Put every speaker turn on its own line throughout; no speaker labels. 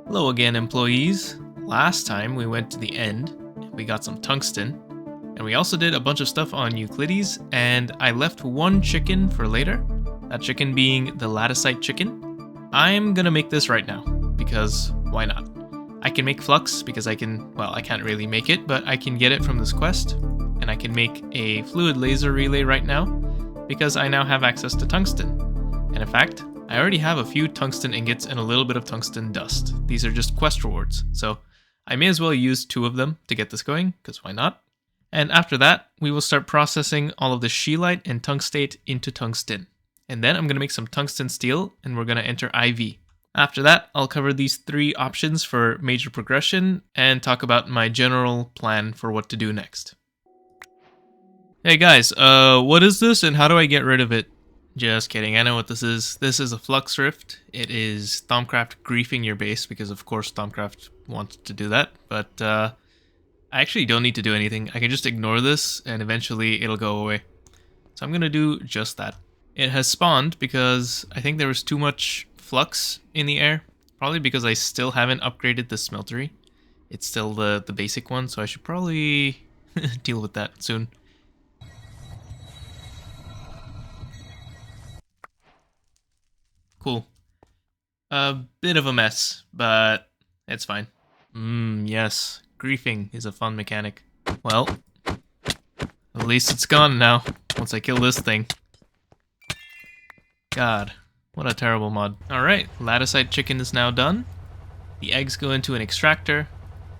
Hello again, employees. Last time we went to the end, we got some tungsten, and we also did a bunch of stuff on Euclides, and I left one chicken for later, that chicken being the latticite chicken. I'm gonna make this right now, because why not? I can make flux because I can't really make it, but I can get it from this quest, and I can make a fluid laser relay right now, because I now have access to tungsten. And in fact, I already have a few tungsten ingots and a little bit of tungsten dust. These are just quest rewards, so I may as well use 2 of them to get this going, because why not? And after that, we will start processing all of the scheelite and tungstate into tungsten. And then I'm going to make some tungsten steel, and we're going to enter IV. After that, I'll cover these 3 options for major progression, and talk about my general plan for what to do next. Hey guys, what is this, and how do I get rid of it? Just kidding, I know what this is. This is a flux rift. It is Thaumcraft griefing your base, because of course Thaumcraft wants to do that, but I actually don't need to do anything. I can just ignore this, and eventually it'll go away. So I'm gonna do just that. It has spawned because I think there was too much flux in the air, probably because I still haven't upgraded the smeltery. It's still the basic one, so I should probably deal with that soon. Cool. A bit of a mess, but it's fine. Yes. Griefing is a fun mechanic. Well, at least it's gone now, once I kill this thing. God, what a terrible mod. Alright, latticite chicken is now done. The eggs go into an extractor,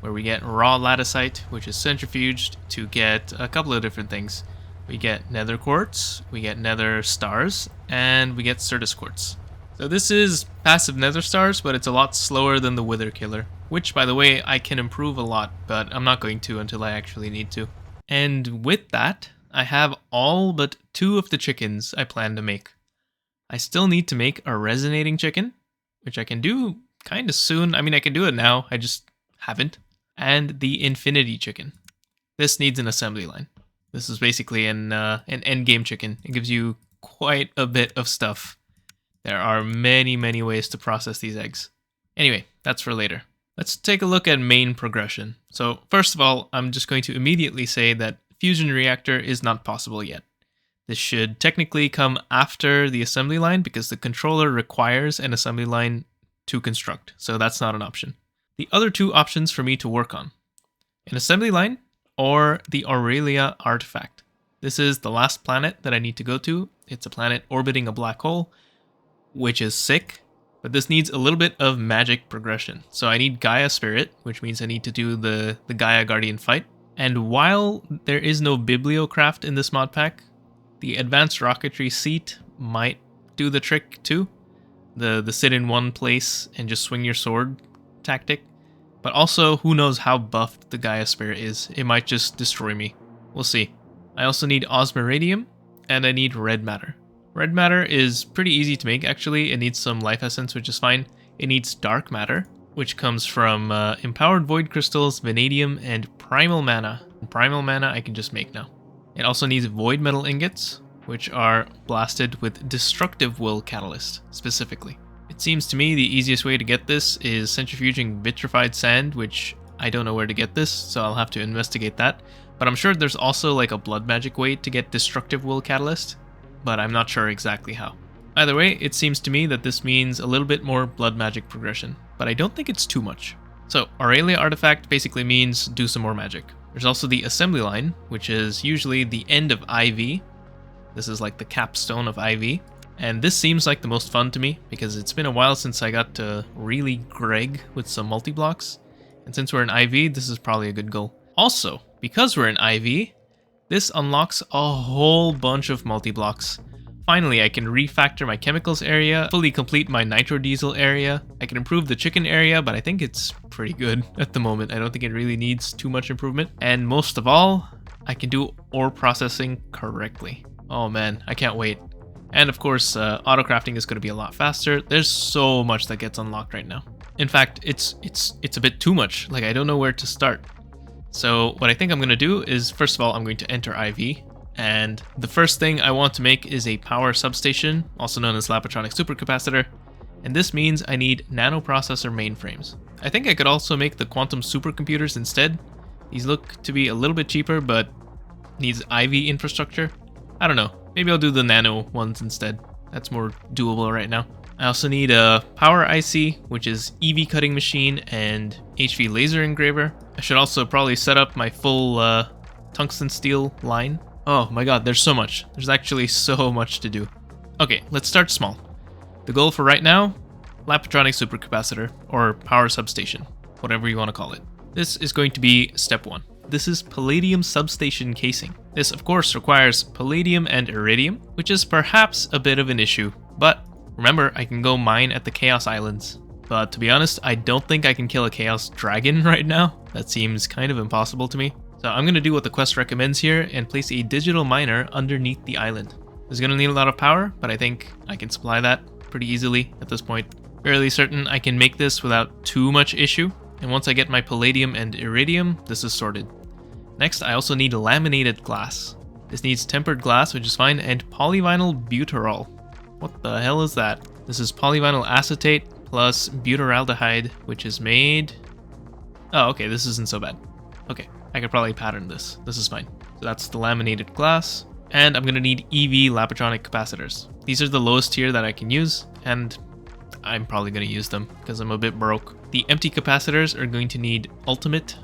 where we get raw latticite, which is centrifuged to get a couple of different things. We get nether quartz, we get nether stars, and we get certus quartz. So this is passive nether stars, but it's a lot slower than the wither killer, which, by the way, I can improve a lot, but I'm not going to until I actually need to. And with that, I have all but 2 of the chickens I plan to make. I still need to make a resonating chicken, which I can do kind of soon. I mean, I can do it now, I just haven't. And the infinity chicken. This needs an assembly line. This is basically an endgame chicken. It gives you quite a bit of stuff. There are many ways to process these eggs. Anyway, that's for later. Let's take a look at main progression. So first of all, I'm just going to immediately say that fusion reactor is not possible yet. This should technically come after the assembly line because the controller requires an assembly line to construct, so that's not an option. The other 2 options for me to work on: an assembly line or the Aurelia artifact. This is the last planet that I need to go to. It's a planet orbiting a black hole, which is sick, but this needs a little bit of magic progression. So I need Gaia Spirit, which means I need to do the Gaia Guardian fight. And while there is no Bibliocraft in this mod pack, the Advanced Rocketry seat might do the trick too. The sit in one place and just swing your sword tactic. But also, who knows how buffed the Gaia Spirit is. It might just destroy me. We'll see. I also need Osmiradium, and I need Red Matter. Red matter is pretty easy to make, actually. It needs some life essence, which is fine. It needs dark matter, which comes from empowered void crystals, vanadium, and primal mana. Primal mana I can just make now. It also needs void metal ingots, which are blasted with destructive will catalyst, specifically. It seems to me the easiest way to get this is centrifuging vitrified sand, which I don't know where to get this, so I'll have to investigate that. But I'm sure there's also like a blood magic way to get destructive will catalyst, but I'm not sure exactly how. Either way, it seems to me that this means a little bit more blood magic progression, but I don't think it's too much. So, Aurelia artifact basically means do some more magic. There's also the assembly line, which is usually the end of IV. This is like the capstone of IV. And this seems like the most fun to me, because it's been a while since I got to really Greg with some multi-blocks. And since we're in IV, this is probably a good goal. Also, because we're in IV, this unlocks a whole bunch of multi-blocks. Finally, I can refactor my chemicals area, fully complete my nitrodiesel area. I can improve the chicken area, but I think it's pretty good at the moment. I don't think it really needs too much improvement. And most of all, I can do ore processing correctly. Oh man, I can't wait. And of course, auto-crafting is going to be a lot faster. There's so much that gets unlocked right now. In fact, it's a bit too much. Like, I don't know where to start. So what I think I'm going to do is, first of all, I'm going to enter IV. And the first thing I want to make is a power substation, also known as Lapatronic supercapacitor. And this means I need nanoprocessor mainframes. I think I could also make the quantum supercomputers instead. These look to be a little bit cheaper, but needs IV infrastructure. I don't know. Maybe I'll do the nano ones instead. That's more doable right now. I also need a power IC, which is EV cutting machine and HV laser engraver. I should also probably set up my full tungsten steel line. Oh my god, there's so much. There's actually so much to do. Okay, let's start small. The goal for right now, Lapatronic supercapacitor, or power substation, whatever you want to call it. This is going to be step 1. This is palladium substation casing. This of course requires palladium and iridium, which is perhaps a bit of an issue, but remember I can go mine at the Chaos Islands. But to be honest, I don't think I can kill a Chaos Dragon right now. That seems kind of impossible to me. So I'm going to do what the quest recommends here and place a digital miner underneath the island. It's going to need a lot of power, but I think I can supply that pretty easily at this point. Fairly certain I can make this without too much issue. And once I get my palladium and iridium, this is sorted. Next, I also need laminated glass. This needs tempered glass, which is fine, and polyvinyl butyrol. What the hell is that? This is polyvinyl acetate plus butyraldehyde, which is made... Oh, okay, this isn't so bad. Okay, I could probably pattern this. This is fine. So that's the laminated glass. And I'm going to need EV Lapatronic capacitors. These are the lowest tier that I can use, and I'm probably going to use them because I'm a bit broke. The empty capacitors are going to need ultimate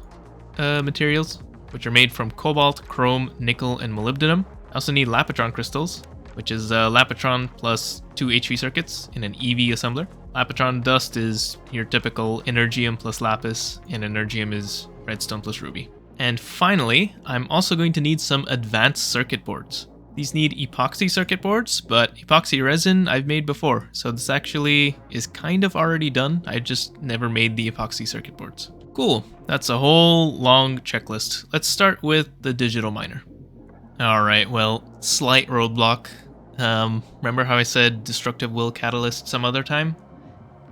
materials, which are made from cobalt, chrome, nickel, and molybdenum. I also need Lapatron crystals, which is Lapatron plus 2 HV circuits in an EV assembler. Lapatron dust is your typical Energium plus Lapis, and Energium is Redstone plus Ruby. And finally, I'm also going to need some advanced circuit boards. These need epoxy circuit boards, but epoxy resin I've made before, so this actually is kind of already done. I just never made the epoxy circuit boards. Cool, that's a whole long checklist. Let's start with the digital miner. Alright, well, slight roadblock. Remember how I said destructive will catalyst some other time?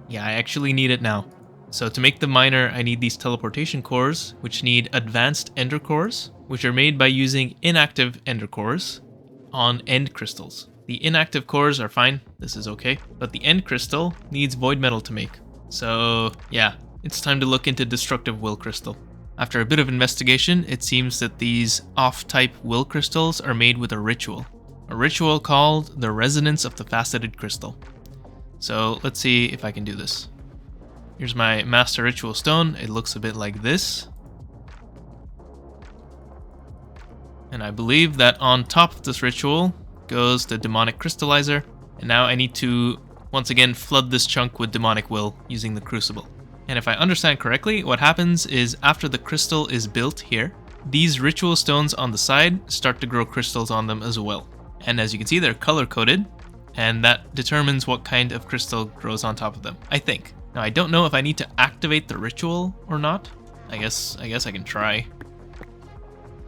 Yeah, I actually need it now. So to make the miner, I need these teleportation cores, which need advanced ender cores, which are made by using inactive ender cores on end crystals. The inactive cores are fine, this is okay, but the end crystal needs void metal to make. So yeah, it's time to look into destructive will crystal. After a bit of investigation, it seems that these off-type will crystals are made with a ritual called the resonance of the faceted crystal. So let's see if I can do this. Here's my master ritual stone. It looks a bit like this. And I believe that on top of this ritual goes the demonic crystallizer. And now I need to once again flood this chunk with demonic will using the crucible. And if I understand correctly, what happens is after the crystal is built here, these ritual stones on the side start to grow crystals on them as well. And as you can see, they're color coded, and that determines what kind of crystal grows on top of them, I think. Now, I don't know if I need to activate the ritual or not. I guess I can try.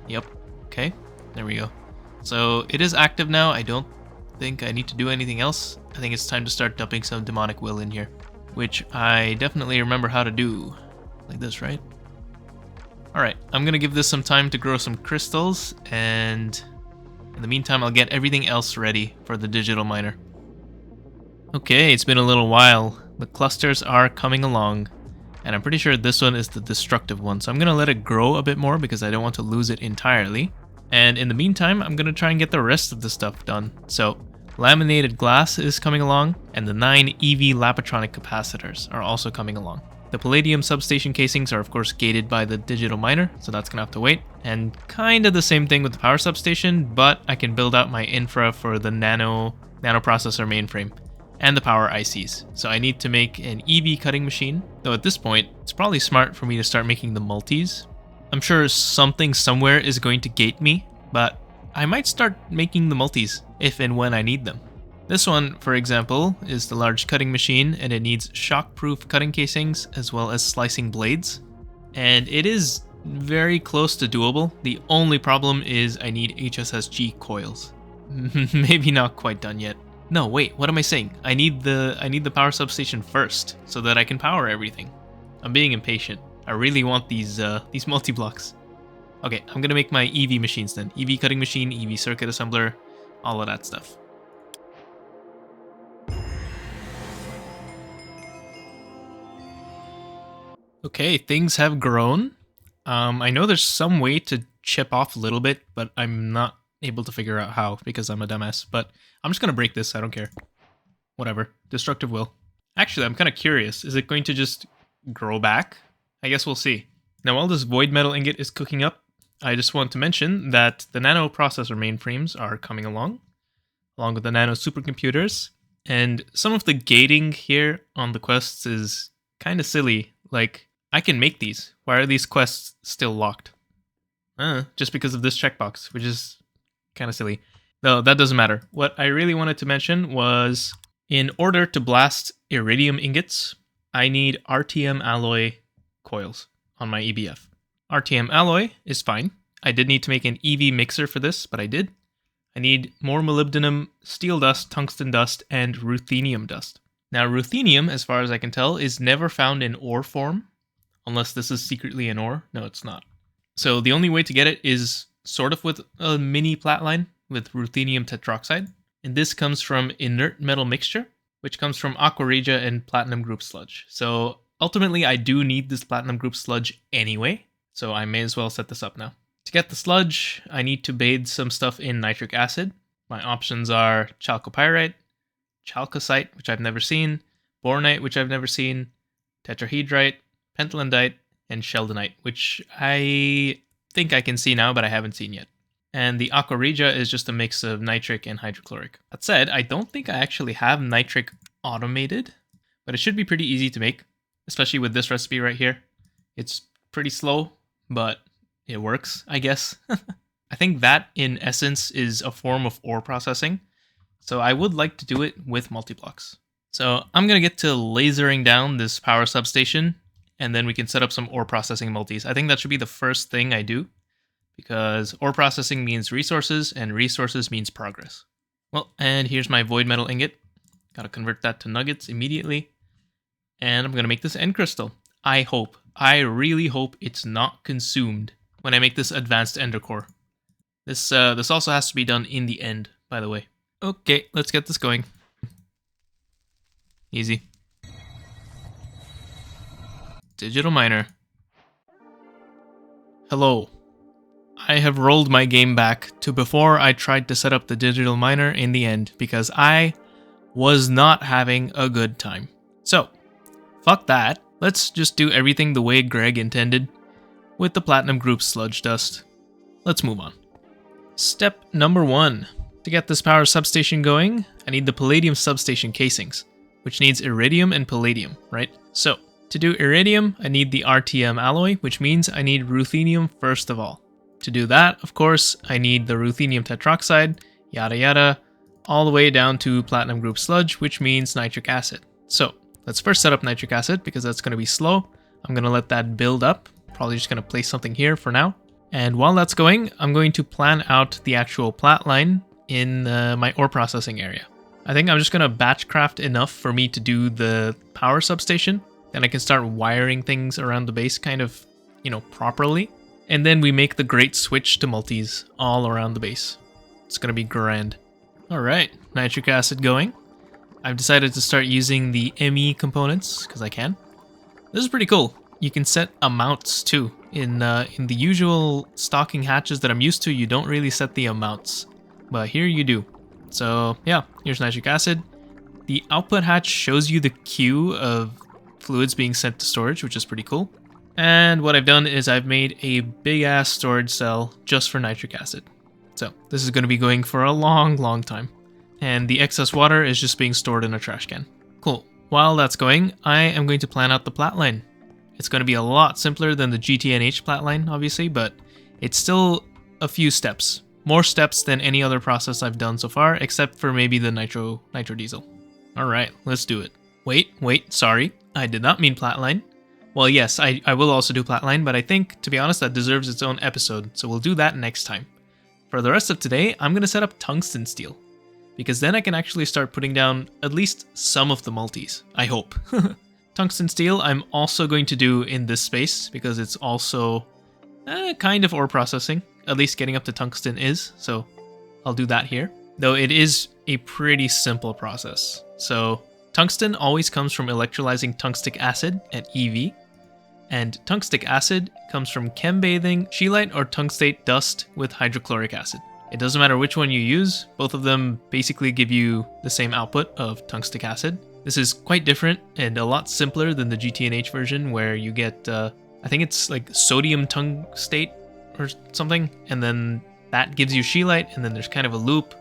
Yep. Okay. There we go. So it is active now. I don't think I need to do anything else. I think it's time to start dumping some demonic will in here, which I definitely remember how to do. Like this, right? Alright, I'm gonna give this some time to grow some crystals, and in the meantime, I'll get everything else ready for the digital miner. Okay, it's been a little while. The clusters are coming along, and I'm pretty sure this one is the destructive one, so I'm going to let it grow a bit more because I don't want to lose it entirely. And in the meantime, I'm going to try and get the rest of the stuff done. So, laminated glass is coming along, and the 9 EV Lapatronic capacitors are also coming along. The palladium substation casings are of course gated by the digital miner, so that's going to have to wait. And kind of the same thing with the power substation, but I can build out my infra for the nanoprocessor mainframe and the power ICs. So I need to make an EV cutting machine, though at this point, it's probably smart for me to start making the multis. I'm sure something somewhere is going to gate me, but I might start making the multis if and when I need them. This one, for example, is the large cutting machine, and it needs shock-proof cutting casings as well as slicing blades. And it is very close to doable. The only problem is I need HSSG coils. Maybe not quite done yet. No, wait, what am I saying? I need the power substation first so that I can power everything. I'm being impatient. I really want these multi-blocks. Okay, I'm gonna make my EV machines then. EV cutting machine, EV circuit assembler, all of that stuff. Okay, things have grown. I know there's some way to chip off a little bit, but I'm not able to figure out how because I'm a dumbass. But I'm just going to break this. I don't care. Whatever. Destructive will. Actually, I'm kind of curious. Is it going to just grow back? I guess we'll see. Now, while this void metal ingot is cooking up, I just want to mention that the nano processor mainframes are coming along with the nano supercomputers. And some of the gating here on the quests is kind of silly. Like, I can make these. Why are these quests still locked? Just because of this checkbox, which is kind of silly. Though that doesn't matter. What I really wanted to mention was, in order to blast iridium ingots, I need RTM alloy coils on my EBF. RTM alloy is fine. I did need to make an EV mixer for this, but I did. I need more molybdenum, steel dust, tungsten dust, and ruthenium dust. Now, ruthenium, as far as I can tell, is never found in ore form, unless this is secretly an ore. No, it's not. So the only way to get it is sort of with a mini platline with ruthenium tetroxide. And this comes from inert metal mixture, which comes from aqua regia and platinum group sludge. So ultimately, I do need this platinum group sludge anyway, so I may as well set this up now. To get the sludge, I need to bathe some stuff in nitric acid. My options are chalcopyrite, chalcocite, which I've never seen, boronite, which I've never seen, tetrahedrite, pentlandite, and sheldonite, which I think I can see now, but I haven't seen yet. And the aqua regia is just a mix of nitric and hydrochloric. That said, I don't think I actually have nitric automated, but it should be pretty easy to make, especially with this recipe right here. It's pretty slow, but it works, I guess. I think that, in essence, is a form of ore processing, so I would like to do it with multi-blocks. So I'm going to get to lasering down this power substation, and then we can set up some ore processing multis. I think that should be the first thing I do, because ore processing means resources, and resources means progress. Well, and here's my void metal ingot. Gotta convert that to nuggets immediately. And I'm gonna make this end crystal. I really hope it's not consumed when I make this advanced ender core. This also has to be done in the end, by the way. Okay, let's get this going. Easy. Digital miner. Hello. I have rolled my game back to before I tried to set up the digital miner in the end because I was not having a good time. So, fuck that. Let's just do everything the way Greg intended with the platinum group sludge dust. Let's move on. Step number 1. To get this power substation going, I need the palladium substation casings, which needs iridium and palladium, right? So, to do iridium, I need the RTM alloy, which means I need ruthenium first of all. To do that, of course, I need the ruthenium tetroxide, yada yada, all the way down to platinum group sludge, which means nitric acid. So, let's first set up nitric acid because that's going to be slow. I'm going to let that build up. Probably just going to place something here for now. And while that's going, I'm going to plan out the actual plat line in my ore processing area. I think I'm just going to batch craft enough for me to do the power substation. Then I can start wiring things around the base kind of, properly. And then we make the great switch to multis all around the base. It's going to be grand. Alright, nitric acid going. I've decided to start using the ME components, because I can. This is pretty cool. You can set amounts too. In the usual stocking hatches that I'm used to, you don't really set the amounts. But here you do. So yeah, here's nitric acid. The output hatch shows you the queue of fluids being sent to storage, which is pretty cool. And what I've done is I've made a big ass storage cell just for nitric acid. So this is going to be going for a long, long time. And the excess water is just being stored in a trash can. Cool. While that's going, I am going to plan out the plat line. It's going to be a lot simpler than the GTNH plat line, obviously, but it's still a few steps. More steps than any other process I've done so far, except for maybe the nitro diesel. Alright, let's do it. Wait, sorry. I did not mean plat line. Well, yes, I will also do plat line, but I think, to be honest, that deserves its own episode, so we'll do that next time. For the rest of today, I'm going to set up tungsten steel, because then I can actually start putting down at least some of the multis, I hope. Tungsten steel I'm also going to do in this space, because it's also kind of ore processing, at least getting up to tungsten is, so I'll do that here. Though it is a pretty simple process. So tungsten always comes from electrolyzing tungstic acid at EV. And tungstic acid comes from chem bathing scheelite or tungstate dust with hydrochloric acid. It doesn't matter which one you use, both of them basically give you the same output of tungstic acid. This is quite different and a lot simpler than the GTNH version where you get, I think it's like sodium tungstate or something, and then that gives you scheelite, and then there's kind of a loop.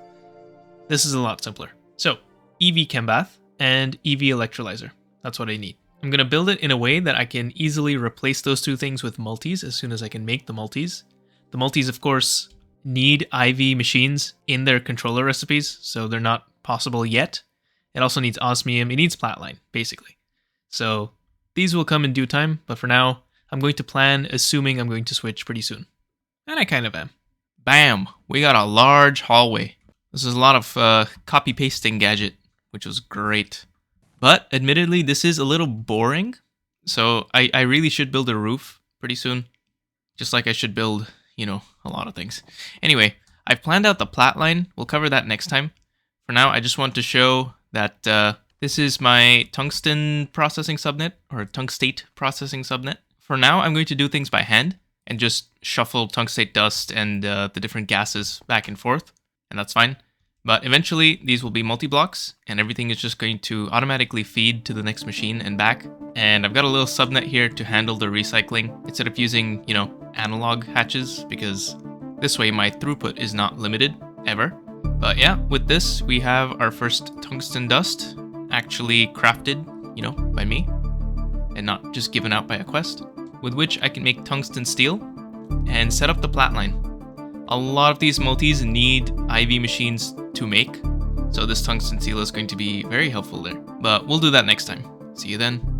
This is a lot simpler. So, EV chem bath and EV electrolyzer. That's what I need. I'm going to build it in a way that I can easily replace those two things with multis as soon as I can make the multis. The multis, of course, need IV machines in their controller recipes, so they're not possible yet. It also needs osmium. It needs platline, basically. So these will come in due time, but for now, I'm going to plan assuming I'm going to switch pretty soon. And I kind of am. Bam! We got a large hallway. This is a lot of copy-pasting gadget, which was great. But admittedly, this is a little boring, so I really should build a roof pretty soon. Just like I should build, you know, a lot of things. Anyway, I've planned out the plat line. We'll cover that next time. For now, I just want to show that this is my tungsten processing subnet, or tungstate processing subnet. For now, I'm going to do things by hand and just shuffle tungstate dust and the different gases back and forth, and that's fine. But eventually, these will be multi-blocks, and everything is just going to automatically feed to the next machine and back. And I've got a little subnet here to handle the recycling, instead of using, you know, analog hatches, because this way my throughput is not limited, ever. But yeah, with this, we have our first tungsten dust, actually crafted, you know, by me, and not just given out by a quest, with which I can make tungsten steel and set up the plat line. A lot of these multis need IV machines to make, so this tungsten steel is going to be very helpful there. But we'll do that next time. See you then.